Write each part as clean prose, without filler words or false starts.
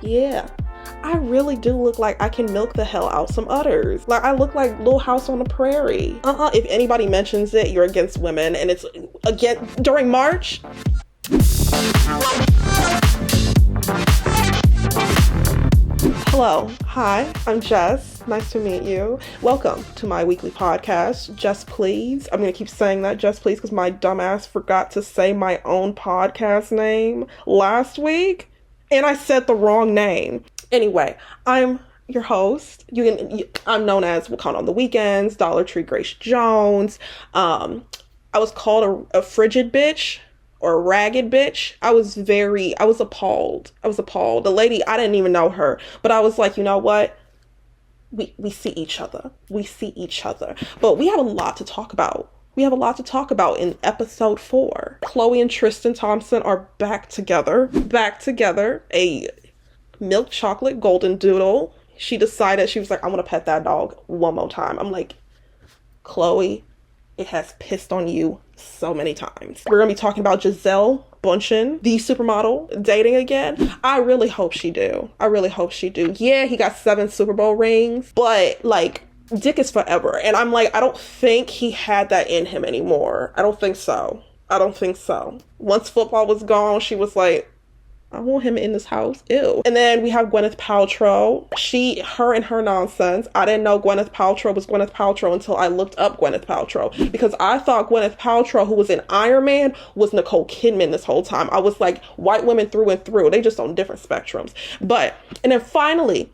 Yeah, I really do look like I can milk the hell out some udders. Like, I look like Little House on the Prairie. If anybody mentions it, you're against women, and it's again during March. Hello, hi, I'm Jess. Nice to meet you. Welcome to my weekly podcast, Jess Please. I'm gonna keep saying that, Jess Please, because my dumbass forgot to say my own podcast name last week, and I said the wrong name. Anyway, I'm your host. I'm known as Wakanda on the Weekends, Dollar Tree Grace Jones. I was called a frigid bitch or a ragged bitch. I was appalled. The lady, I didn't even know her, but I was like, you know what? We see each other. But we have a lot to talk about. In episode 4. Khloe and Tristan Thompson are back together. A milk chocolate golden doodle. She decided, she was like, I want to pet that dog one more time. I'm like, Khloe, it has pissed on you so many times. We're going to be talking about Gisele Bundchen, the supermodel, dating again. I really hope she do. Yeah, he got 7 Super Bowl rings, but like, dick is forever. And I'm like, I don't think he had that in him anymore. I don't think so. Once football was gone, she was like, I want him in this house. Ew. And then we have Gwyneth Paltrow. Her and her nonsense. I didn't know Gwyneth Paltrow was Gwyneth Paltrow until I looked up Gwyneth Paltrow, because I thought Gwyneth Paltrow, who was in Iron Man, was Nicole Kidman this whole time. I was like, white women through and through. They just on different spectrums. And then finally,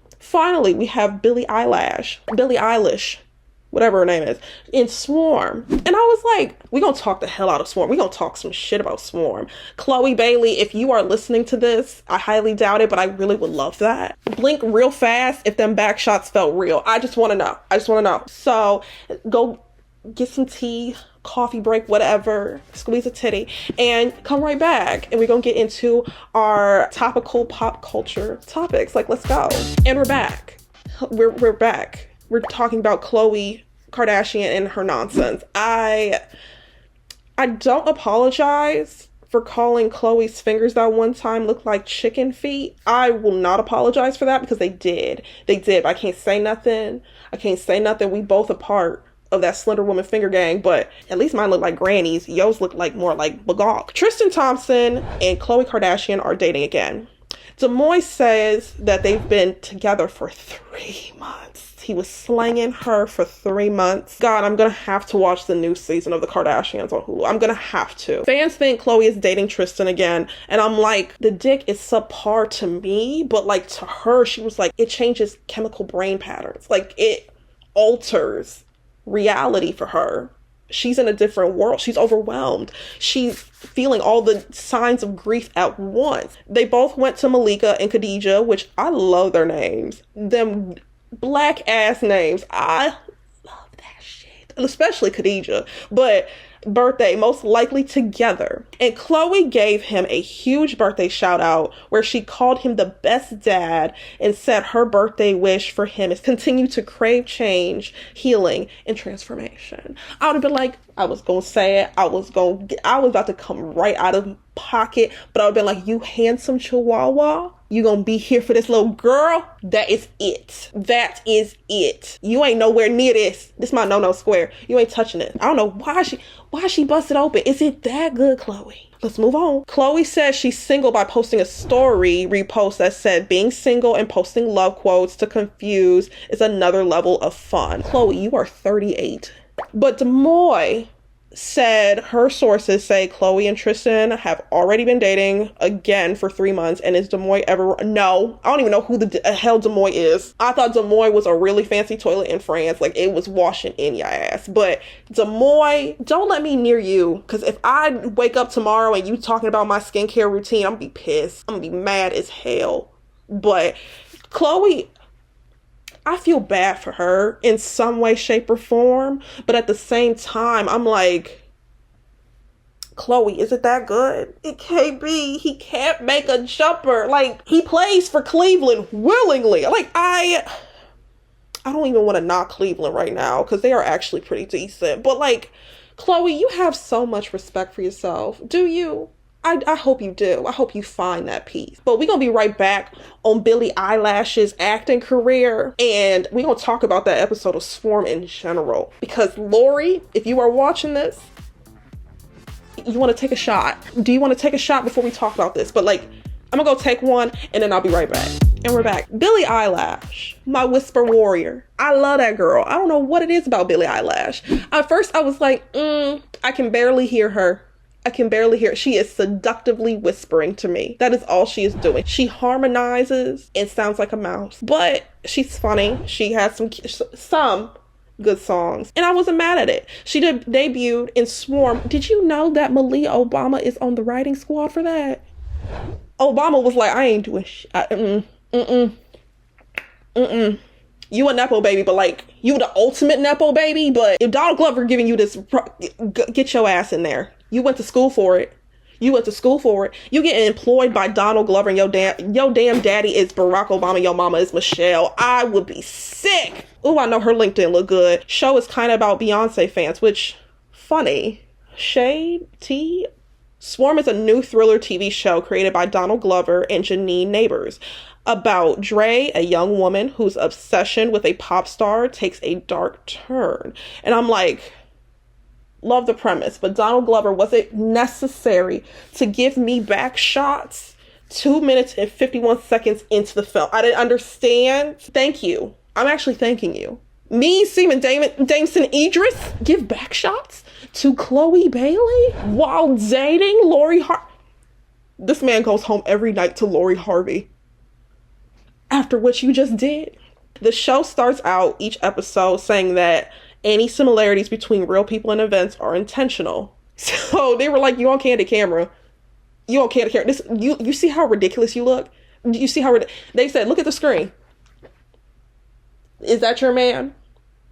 we have Billie Eilish, whatever her name is, in Swarm. And I was like, we're going to talk the hell out of Swarm. We're going to talk some shit about Swarm. Chloe Bailey, if you are listening to this, I highly doubt it, but I really would love that. Blink real fast if them back shots felt real. I just want to know. So go get some tea, coffee break, whatever, squeeze a titty, and come right back. And we're going to get into our topical pop culture topics. Like, let's go. And we're back. We're back. We're talking about Khloe Kardashian and her nonsense. I don't apologize for calling Khloe's fingers that one time look like chicken feet. I will not apologize for that, because they did. But I can't say nothing. We both a part of that Slender Woman finger gang, but at least mine look like grannies. Yours look like more like bagok. Tristan Thompson and Khloe Kardashian are dating again. Demoy says that they've been together for 3 months. He was slanging her for 3 months. God, I'm gonna have to watch the new season of the Kardashians on Hulu. I'm gonna have to. Fans think Khloe is dating Tristan again, and I'm like, the dick is subpar to me, but like to her, she was like, it changes chemical brain patterns. Like, it alters reality for her. She's in a different world. She's overwhelmed. She's feeling all the signs of grief at once. They both went to Malika and Khadijah, which I love their names. Them black ass names. I love that shit. Especially Khadijah. But birthday, most likely together. And Khloe gave him a huge birthday shout out where she called him the best dad and said her birthday wish for him is continue to crave change, healing, and transformation. I would have been like, I was going to say it. I was about to come right out of pocket, but I would have been like, you handsome chihuahua, you gonna be here for this little girl? That is it. You ain't nowhere near this. This my no square. You ain't touching it. I don't know why she busted open. Is it that good, Khloe? Let's move on. Khloe says she's single by posting a story repost that said being single and posting love quotes to confuse is another level of fun. Khloe, you are 38. But Demoy said her sources say Khloe and Tristan have already been dating again for 3 months. And is Demoy ever? No, I don't even know who the hell Demoy is. I thought Demoy was a really fancy toilet in France, like it was washing in your ass. But Demoy, don't let me near you, because if I wake up tomorrow and you talking about my skincare routine, I'm gonna be pissed. I'm gonna be mad as hell. But Khloe, I feel bad for her in some way, shape, or form. But at the same time, I'm like, Khloe, is it that good? It can't be. He can't make a jumper. Like, he plays for Cleveland willingly. Like, I don't even want to knock Cleveland right now, because they are actually pretty decent. But like, Khloe, you have so much respect for yourself. Do you? I hope you do. I hope you find that peace. But we're going to be right back on Billie Eilish's acting career. And we're going to talk about that episode of Swarm in general. Because Lori, if you are watching this, you want to take a shot. Do you want to take a shot before we talk about this? But like, I'm going to go take one and then I'll be right back. And we're back. Billie Eilish, my whisper warrior. I love that girl. I don't know what it is about Billie Eilish. At first I was like, I can barely hear her. I can barely hear it. She is seductively whispering to me. That is all she is doing. She harmonizes and sounds like a mouse. But she's funny. She has some good songs. And I wasn't mad at it. She debuted in Swarm. Did you know that Malia Obama is on the writing squad for that? Obama was like, I ain't doing shit. You a Nepo baby, but like, you the ultimate Nepo baby. But if Donald Glover giving you this, get your ass in there. You went to school for it. You get employed by Donald Glover and your damn daddy is Barack Obama. Your mama is Michelle. I would be sick. Ooh, I know her LinkedIn look good. Show is kind of about Beyonce fans, which, funny. Shade tea. Swarm is a new thriller TV show created by Donald Glover and Janine Neighbors about Dre, a young woman whose obsession with a pop star takes a dark turn. And I'm like, love the premise, but Donald Glover, was it necessary to give me back shots 2 minutes and 51 seconds into the film? I didn't understand. Thank you. I'm actually thanking you. Me, Seaman Damson Idris, give back shots to Chloe Bailey while dating Lori Harvey. This man goes home every night to Lori Harvey after what you just did. The show starts out each episode saying that any similarities between real people and events are intentional. So they were like, you on candid camera. You on candid camera. You see how ridiculous you look? You see how they said, look at the screen. Is that your man?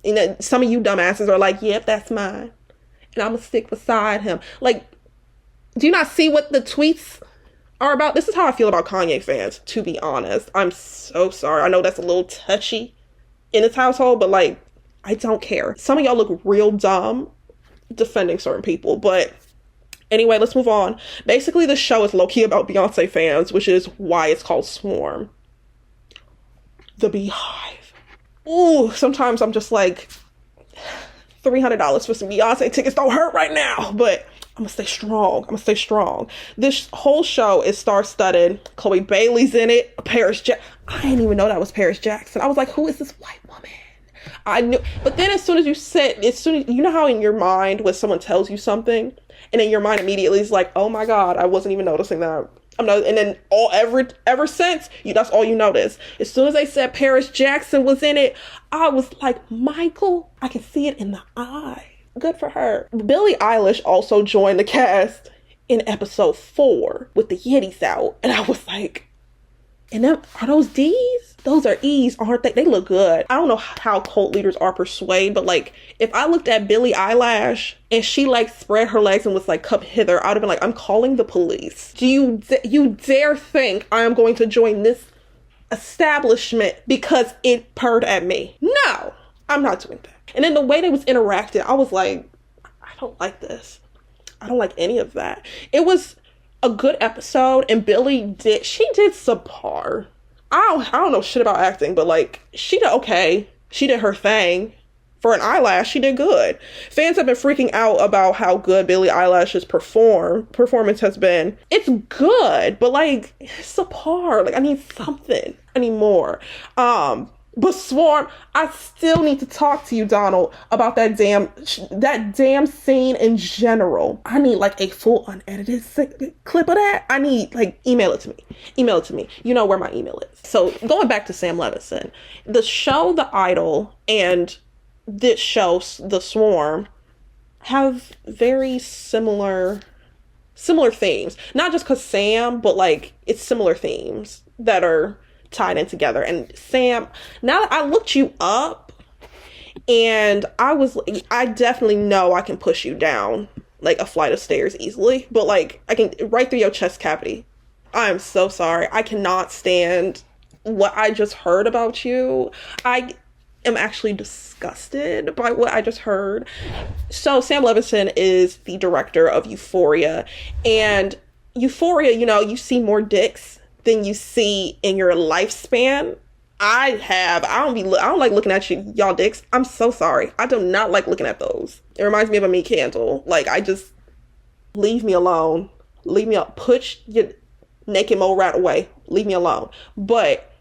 You know, some of you dumbasses are like, yep, that's mine. And I'm going to stick beside him. Like, do you not see what the tweets are about? This is how I feel about Kanye fans, to be honest. I'm so sorry. I know that's a little touchy in this household, but like, I don't care. Some of y'all look real dumb defending certain people. But anyway, let's move on. Basically, the show is low-key about Beyonce fans, which is why it's called Swarm. The Beehive. Ooh, sometimes I'm just like, $300 for some Beyonce tickets don't hurt right now. But I'm gonna stay strong. This whole show is star-studded. Chloe Bailey's in it. I didn't even know that was Paris Jackson. I was like, who is this white woman? I knew, but then as soon as you know how in your mind when someone tells you something and then your mind immediately is like, oh my God, I wasn't even noticing that. And then ever since that's all you notice. As soon as they said Paris Jackson was in it, I was like, Michael, I can see it in the eye. Good for her. Billie Eilish also joined the cast in episode 4 with the Yitties out. And I was like, and them, are those D's? Those are E's, aren't they? They look good. I don't know how cult leaders are persuaded, but like, if I looked at Billie Eilish and she like spread her legs and was like, come hither, I'd have been like, I'm calling the police. Do you dare think I am going to join this establishment because it purred at me? No, I'm not doing that. And then the way they was interacting, I was like, I don't like this. I don't like any of that. It was a good episode, and Billie did subpar. I don't know shit about acting, but like, she did okay. She did her thing. For an eyelash, she did good. Fans have been freaking out about how good Billie Eilish's performance has been. It's good, but like, subpar. Like, I need something. I need more. But Swarm, I still need to talk to you, Donald, about that damn scene in general. I need like a full unedited clip of that. I need like, email it to me. You know where my email is. So going back to Sam Levinson, the show The Idol and this show The Swarm have very similar themes. Not just because Sam, but like, it's similar themes that are tied in together. And Sam, now that I looked you up, and I definitely know I can push you down like a flight of stairs easily, but like, I can right through your chest cavity. I am so sorry. I cannot stand what I just heard about you. I am actually disgusted by what I just heard. So Sam Levinson is the director of Euphoria, and Euphoria, you know, you see more dicks than you see in your lifespan. I don't like looking at y'all dicks. I'm so sorry. I do not like looking at those. It reminds me of a meat candle. Like, leave me alone. Leave me up. Put your naked mole rat away. Leave me alone. But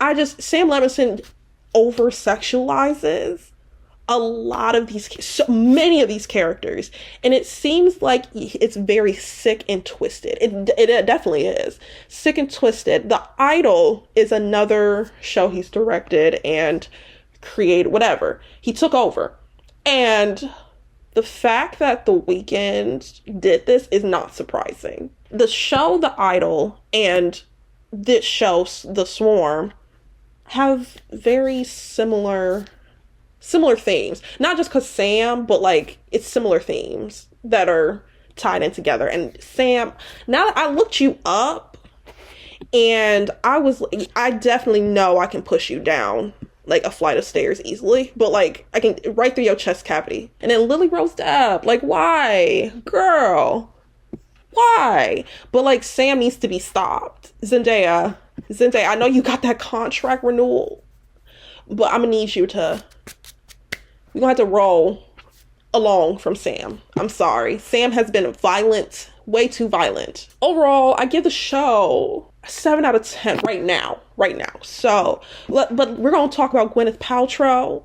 Sam Levinson over sexualizes so many of these characters, and it seems like it's very sick and twisted. It definitely is sick and twisted. The Idol is another show he's directed and created, whatever. He took over, and the fact that The Weeknd did this is not surprising. The show The Idol and this show The Swarm have very similar themes. Not just because Sam, but like it's similar themes that are tied in together. And Sam, now that I looked you up, and I definitely know I can push you down like a flight of stairs easily, but like I can right through your chest cavity. And then Lily Rose Depp, like, why, girl, why? But like Sam needs to be stopped. Zendaya, I know you got that contract renewal, but I'm gonna need you to. We're gonna have to roll along from Sam. I'm sorry. Sam has been violent, way too violent. Overall, I give the show a 7 out of 10 right now. So, but we're gonna talk about Gwyneth Paltrow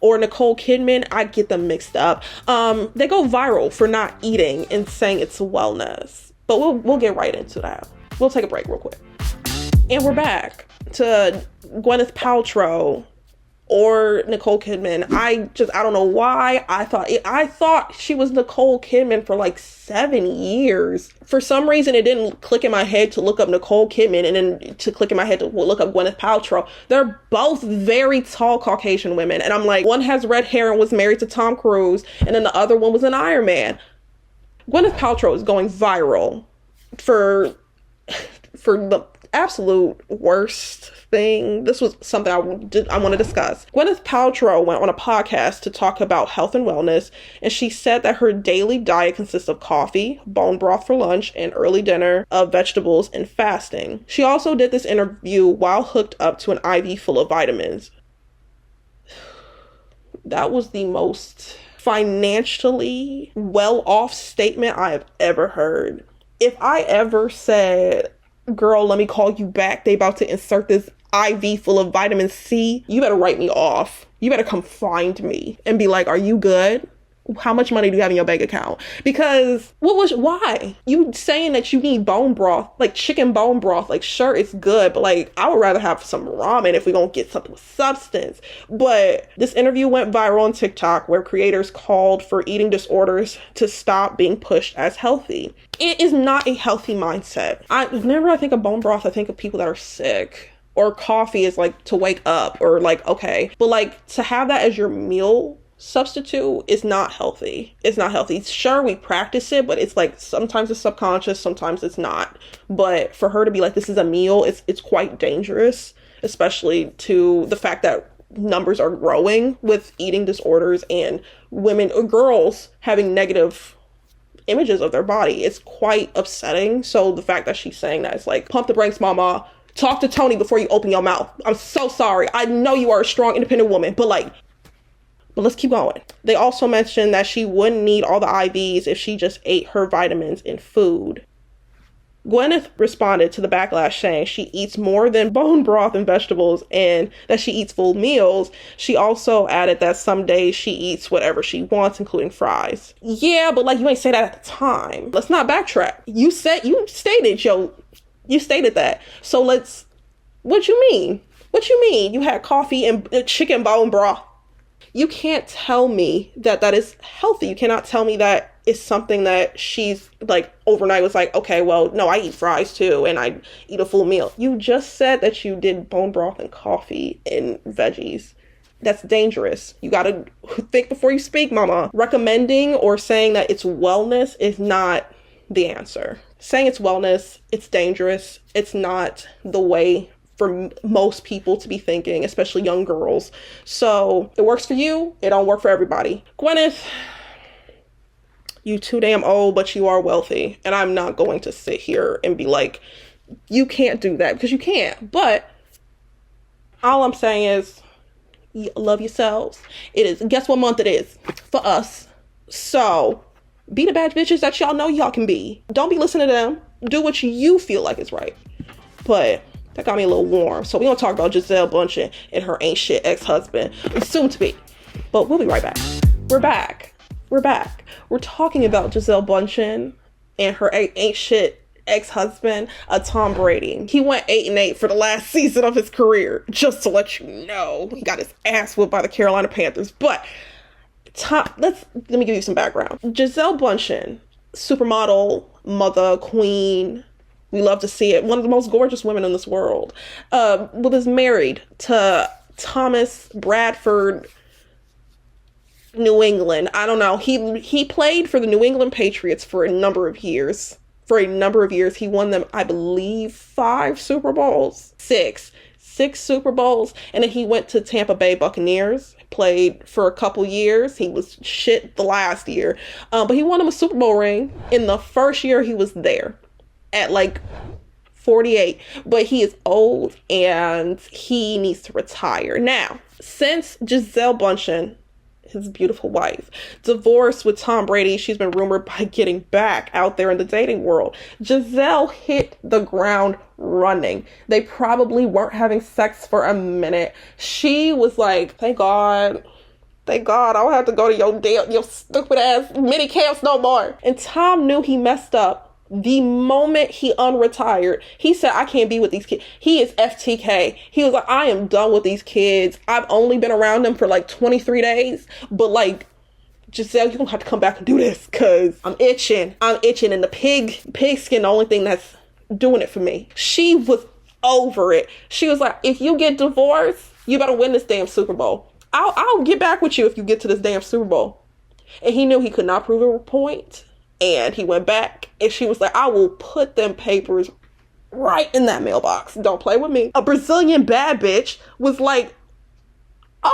or Nicole Kidman. I get them mixed up. They go viral for not eating and saying it's wellness. But we'll get right into that. We'll take a break real quick. And we're back to Gwyneth Paltrow or Nicole Kidman. I don't know why I thought she was Nicole Kidman for like 7 years. For some reason, it didn't click in my head to look up Nicole Kidman and then to click in my head to look up Gwyneth Paltrow. They're both very tall Caucasian women. And I'm like, one has red hair and was married to Tom Cruise, and then the other one was an Iron Man. Gwyneth Paltrow is going viral for the absolute worst thing. This was something I want to discuss. Gwyneth Paltrow went on a podcast to talk about health and wellness, and she said that her daily diet consists of coffee, bone broth for lunch, and early dinner of vegetables and fasting. She also did this interview while hooked up to an IV full of vitamins. That was the most financially well-off statement I have ever heard. If I ever said, girl, let me call you back, they about to insert this IV full of vitamin C, you better write me off. You better come find me and be like, are you good? How much money do you have in your bank account? Because why? You saying that you need bone broth, like chicken bone broth, like sure, it's good, but like I would rather have some ramen if we're gonna get something with substance. But this interview went viral on TikTok where creators called for eating disorders to stop being pushed as healthy. It is not a healthy mindset. Whenever I think of bone broth, I think of people that are sick. Or coffee is like to wake up, or like, okay. But like to have that as your meal substitute is not healthy. It's not healthy. Sure, we practice it, but it's like sometimes it's subconscious, sometimes it's not. But for her to be like, this is a meal, it's quite dangerous, especially to the fact that numbers are growing with eating disorders and women or girls having negative images of their body. It's quite upsetting. So the fact that she's saying that, it's like, pump the brakes, mama. Talk to Tony before you open your mouth. I'm so sorry. I know you are a strong, independent woman, but let's keep going. They also mentioned that she wouldn't need all the IVs if she just ate her vitamins and food. Gwyneth responded to the backlash saying she eats more than bone broth and vegetables and that she eats full meals. She also added that some days she eats whatever she wants, including fries. Yeah, but like you ain't say that at the time. Let's not backtrack. You stated that. So what you mean? What you mean? You had coffee and chicken bone broth. You can't tell me that is healthy. You cannot tell me that it's something that she's like overnight was like, okay, well, no, I eat fries too, and I eat a full meal. You just said that you did bone broth and coffee and veggies. That's dangerous. You got to think before you speak, mama. Recommending or saying that it's wellness is not the answer. Saying it's wellness, it's dangerous. It's not the way for most people to be thinking, especially young girls. So it works for you, it don't work for everybody. Gwyneth, You too damn old, but you are wealthy. And I'm not going to sit here and be like, you can't do that, because you can't. But all I'm saying is, love yourselves. It is, guess what month it is for us? So be the bad bitches that y'all know y'all can be. Don't be listening to them. Do what you feel like is right. But that got me a little warm. So we're going to talk about Gisele Bundchen and her ain't shit ex-husband, soon to be. But we'll be right back. We're back. We're talking about Gisele Bundchen and her ain't shit ex-husband, Tom Brady. He went 8-8 for the last season of his career. Just to let you know, he got his ass whipped by the Carolina Panthers. But let me give you some background. Gisele Bundchen, supermodel, mother, queen. We love to see it. One of the most gorgeous women in this world. Was married to Thomas Bradford, New England. I don't know. He played for the New England Patriots for a number of years. He won them, I believe, 5 Super Bowls. 6 Super Bowls. And then he went to Tampa Bay Buccaneers. Played for a couple years. He was shit the last year. But he won him a Super Bowl ring in the first year he was there. At like 48. But he is old and he needs to retire. Now, since Gisele Bundchen, his beautiful wife, divorced with Tom Brady, she's been rumored by getting back out there in the dating world. Gisele hit the ground running. They probably weren't having sex for a minute. She was like, thank God, I don't have to go to your stupid ass mini camps no more. And Tom knew he messed up the moment he unretired. He said, I can't be with these kids. He is FTK. He was like, I am done with these kids. I've only been around them for like 23 days. But like, Gisele, you don't have to come back and do this, because I'm itching. And the pig skin, the only thing that's doing it for me. She was over it. She was like, if you get divorced, you better win this damn Super Bowl. I'll get back with you if you get to this damn Super Bowl. And he knew he could not prove a point. And he went back, and she was like, I will put them papers right in that mailbox. Don't play with me. A Brazilian bad bitch was like,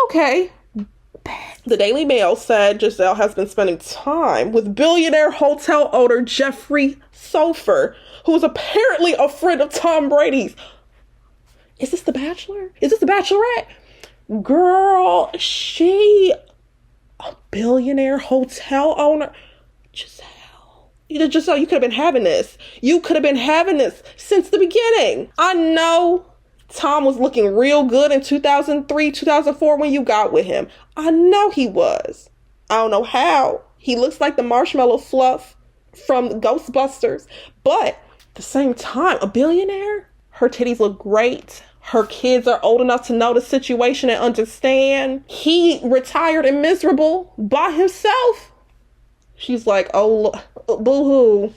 okay. The Daily Mail said Gisele has been spending time with billionaire hotel owner Jeffrey Sofer, who is apparently a friend of Tom Brady's. Is this The Bachelor? Is this The Bachelorette? Girl, a billionaire hotel owner. Gisele, you could have been having this. You could have been having this since the beginning. I know Tom was looking real good in 2003, 2004 when you got with him. I know he was. I don't know how. He looks like the marshmallow fluff from Ghostbusters. But at the same time, a billionaire? Her titties look great. Her kids are old enough to know the situation and understand. He retired and miserable by himself. She's like, oh, boo-hoo,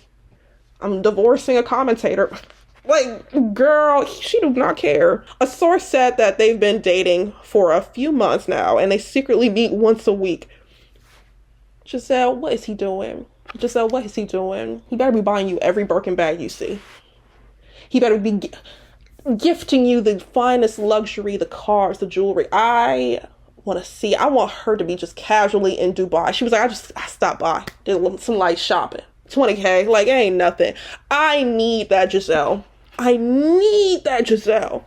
I'm divorcing a commentator. Like, girl, she do not care. A source said that they've been dating for a few months now, and they secretly meet once a week. Gisele, what is he doing? He better be buying you every Birkin bag you see. He better be gifting you the finest luxury, the cars, the jewelry. I want her to be just casually in Dubai. She was like, I stopped by, did some light shopping. 20K, like, it ain't nothing. I need that Gisele.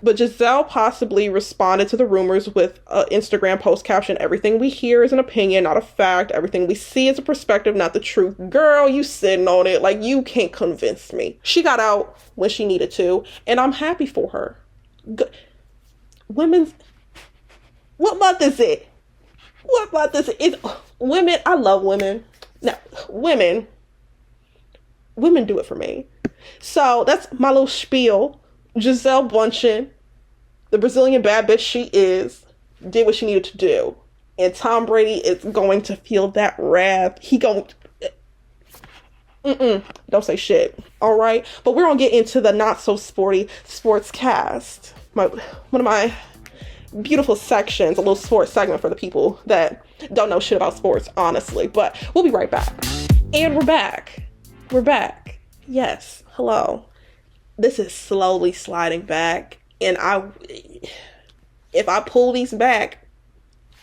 But Gisele possibly responded to the rumors with an Instagram post caption, everything we hear is an opinion, not a fact. Everything we see is a perspective, not the truth. Girl, you sitting on it. Like, you can't convince me. She got out when she needed to, and I'm happy for her. What month is it? It's women. I love women. Now, women do it for me. So that's my little spiel. Gisele Bundchen, the Brazilian bad bitch she is, did what she needed to do. And Tom Brady is going to feel that wrath. Don't say shit. All right. But we're going to get into the Not So Sporty Sportscast. One of my beautiful sections, a little sports segment for the people that don't know shit about sports, honestly. But we'll be right back. And we're back. Yes. Hello. This is slowly sliding back. And if I pull these back,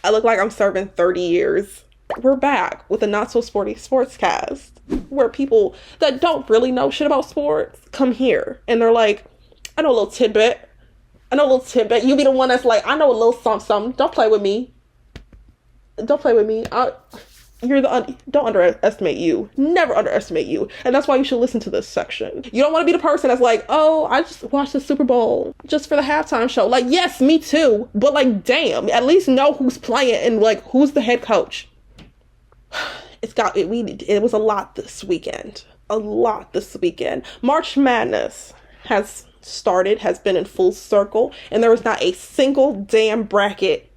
I look like I'm serving 30 years We're back with the Not So Sporty Sportscast, where people that don't really know shit about sports come here and they're like, I know a little tidbit. You be the one that's like, I know a little something. Don't play with me. Don't underestimate you. Never underestimate you. And that's why you should listen to this section. You don't want to be the person that's like, oh, I just watched the Super Bowl just for the halftime show. Like, yes, me too. But like, damn, at least know who's playing and like, who's the head coach. It was a lot this weekend. March Madness has been in full circle, and there is not a single damn bracket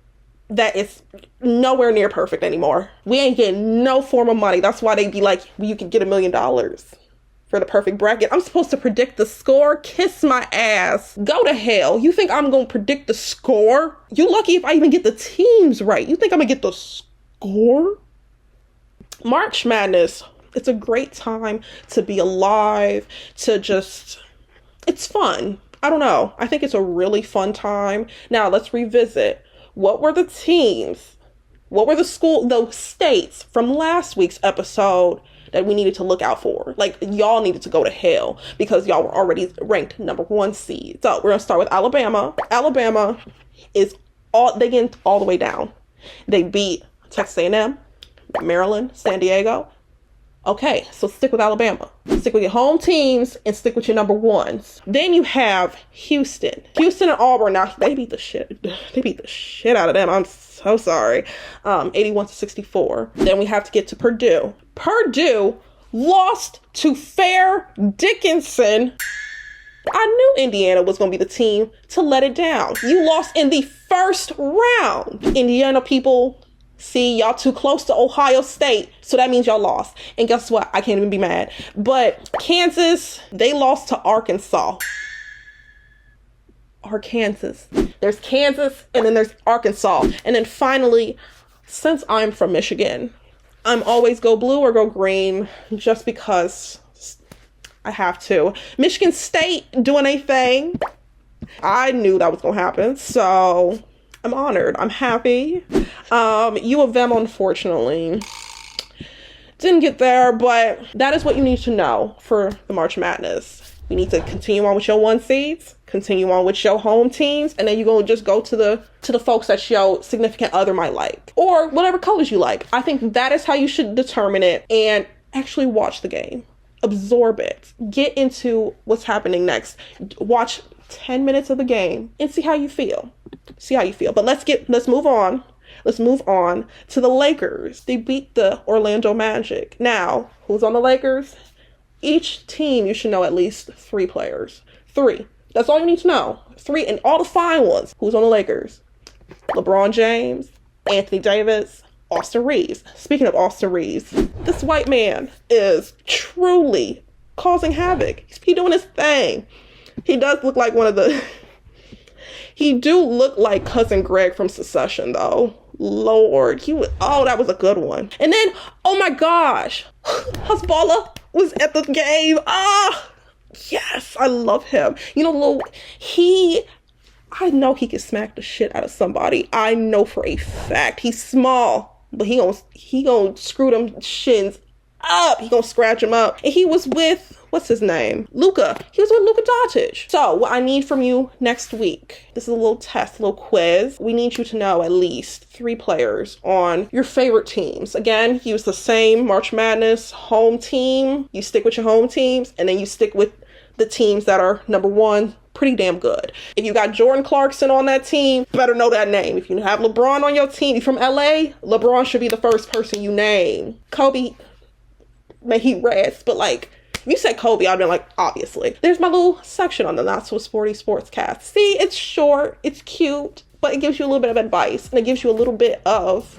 that is nowhere near perfect anymore. We ain't getting no form of money. That's why they be like, you could get $1 million for the perfect bracket. I'm supposed to predict the score? Kiss my ass. Go to hell. You think I'm gonna predict the score? You lucky if I even get the teams right. You think I'm gonna get the score? March Madness, it's a great time to be alive, it's fun. I don't know. I think it's a really fun time. Now, let's revisit. What were the teams? What were the states from last week's episode that we needed to look out for? Like, y'all needed to go to hell because y'all were already ranked number 1 seed. So, we're going to start with Alabama. Alabama is they get all the way down. They beat Texas A&M, Maryland, San Diego. Okay, so stick with Alabama. Stick with your home teams and stick with your number 1s. Then you have Houston. Houston and Auburn. Now, they beat the shit out of them. I'm so sorry. 81-64. Then we have to get to Purdue. Purdue lost to Fair Dickinson. I knew Indiana was going to be the team to let it down. You lost in the first round. Indiana people, see, y'all too close to Ohio State, so that means y'all lost. And guess what? I can't even be mad. But Kansas, they lost to Arkansas. There's Kansas, and then there's Arkansas. And then finally, since I'm from Michigan, I'm always go blue or go green, just because I have to. Michigan State doing a thing. I knew that was going to happen, so I'm honored. I'm happy. U of M, unfortunately, didn't get there, but that is what you need to know for the March Madness. You need to continue on with your 1 seeds, continue on with your home teams, and then you're going to just go to the folks that your significant other might like, or whatever colors you like. I think that is how you should determine it, and actually watch the game. Absorb it. Get into what's happening next. Watch 10 minutes of the game and see how you feel. But let's move on. Let's move on to the Lakers. They beat the Orlando Magic. Now, who's on the Lakers? Each team, you should know at least 3 players. 3. That's all you need to know. 3, and all the fine ones. Who's on the Lakers? LeBron James, Anthony Davis, Austin Reeves. Speaking of Austin Reeves, this white man is truly causing havoc. He's doing his thing. He does look like he do look like Cousin Greg from Succession, though. Lord, that was a good one. And then, oh my gosh, Hezbollah was at the game. Yes, I love him. You know, I know he can smack the shit out of somebody. I know for a fact. He's small, but he gonna screw them shins up. He gonna scratch him up. And he was with, what's his name? Luka. He was with Luka Doncic. So what I need from you next week, this is a little test, a little quiz. We need you to know at least 3 players on your favorite teams. Again, use the same March Madness home team. You stick with your home teams, and then you stick with the teams that are number 1, pretty damn good. If you got Jordan Clarkson on that team, better know that name. If you have LeBron on your team, you're from LA, LeBron should be the first person you name. Kobe, may he rest, but like, if you said Kobe, I'd be like, obviously. There's my little section on the Not So Sporty Sportscast. See, it's short, it's cute, but it gives you a little bit of advice, and it gives you a little bit of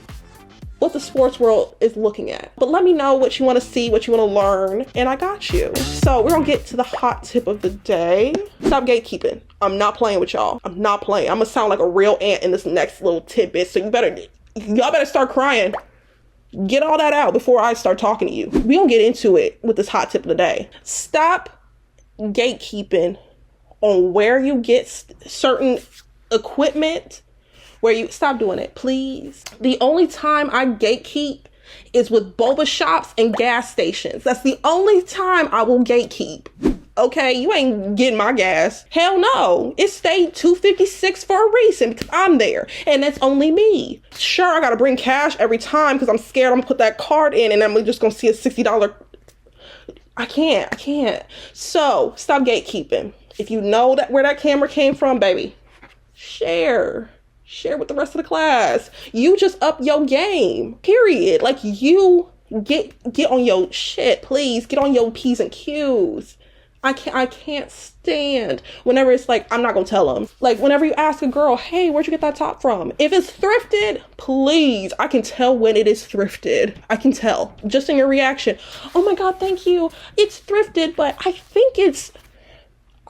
what the sports world is looking at. But let me know what you want to see, what you want to learn, and I got you. So we're gonna get to the hot tip of the day. Stop gatekeeping. I'm not playing with y'all. I'm not playing. I'm gonna sound like a real ant in this next little tidbit, so y'all better start crying. Get all that out before I start talking to you. We gonna get into it with this hot tip of the day. Stop gatekeeping on where you get certain equipment, stop doing it, please. The only time I gatekeep is with boba shops and gas stations. That's the only time I will gatekeep. Okay, you ain't getting my gas. Hell no. It stayed $2.56 for a reason because I'm there. And that's only me. Sure, I gotta bring cash every time because I'm scared I'm gonna put that card in and I'm just gonna see a $60. I can't. So, stop gatekeeping. If you know that where that camera came from, baby, share with the rest of the class. You just up your game, period. Like, you get on your shit, please. Get on your P's and Q's. I can't stand whenever it's like, I'm not gonna tell them. Like, whenever you ask a girl, hey, where'd you get that top from? If it's thrifted, please. I can tell when it is thrifted. I can tell just in your reaction. Oh my God, thank you. It's thrifted, but I think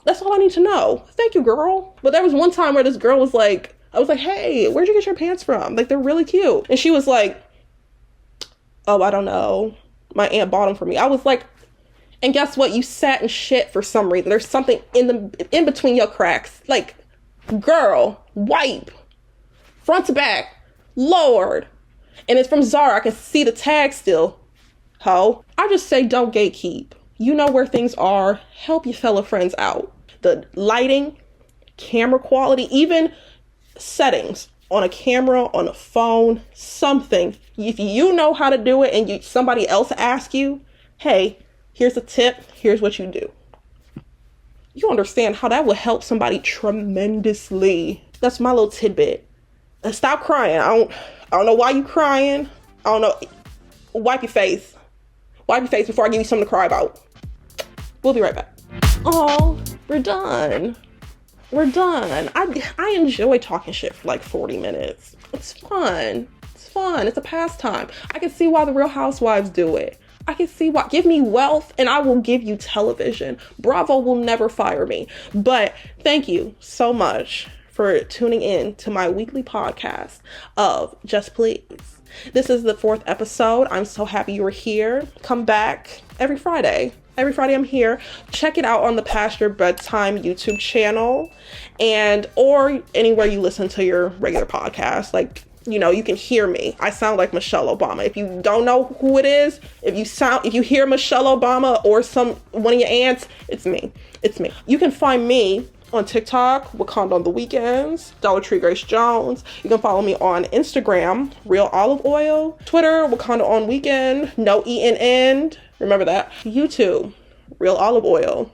that's all I need to know. Thank you, girl. But there was one time where this girl was like, I was like, hey, where'd you get your pants from? Like, they're really cute. And she was like, oh, I don't know. My aunt bought them for me. I was like, and guess what? You sat in shit for some reason. There's something in between your cracks. Like, girl, wipe. Front to back. Lord. And it's from Zara. I can see the tag still. Ho. I just say don't gatekeep. You know where things are. Help your fellow friends out. The lighting, camera quality, even settings on a camera, on a phone, something. If you know how to do it and somebody else asks you, hey, here's a tip, here's what you do. You understand how that would help somebody tremendously. That's my little tidbit. And stop crying. I don't know why you crying. I don't know. Wipe your face. Wipe your face before I give you something to cry about. We'll be right back. Oh, we're done. We're done. I enjoy talking shit for like 40 minutes. It's fun. It's fun. It's a pastime. I can see why the Real Housewives do it. I can see why. Give me wealth and I will give you television. Bravo will never fire me. But thank you so much for tuning in to my weekly podcast of Just Please. This is the 4th episode. I'm so happy you were here. Come back every Friday. Every Friday I'm here. Check it out on the Pastor Bedtime YouTube channel or anywhere you listen to your regular podcast. Like, you know, you can hear me. I sound like Michelle Obama. If you don't know who it is, if you hear Michelle Obama or one of your aunts, it's me. It's me. You can find me on TikTok, Wakanda on the Weekends, Dollar Tree Grace Jones. You can follow me on Instagram, Real Olive Oil, Twitter, Wakanda on Weekend, no E in end. Remember that. YouTube, Real Olive Oil.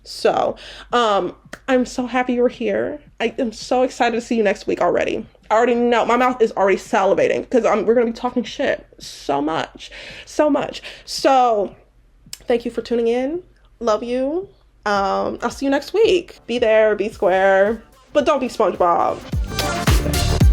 So, I'm so happy you're here. I am so excited to see you next week already. I already know. My mouth is already salivating because we're going to be talking shit so much. So, thank you for tuning in. Love you. I'll see you next week. Be there, be square, but don't be SpongeBob.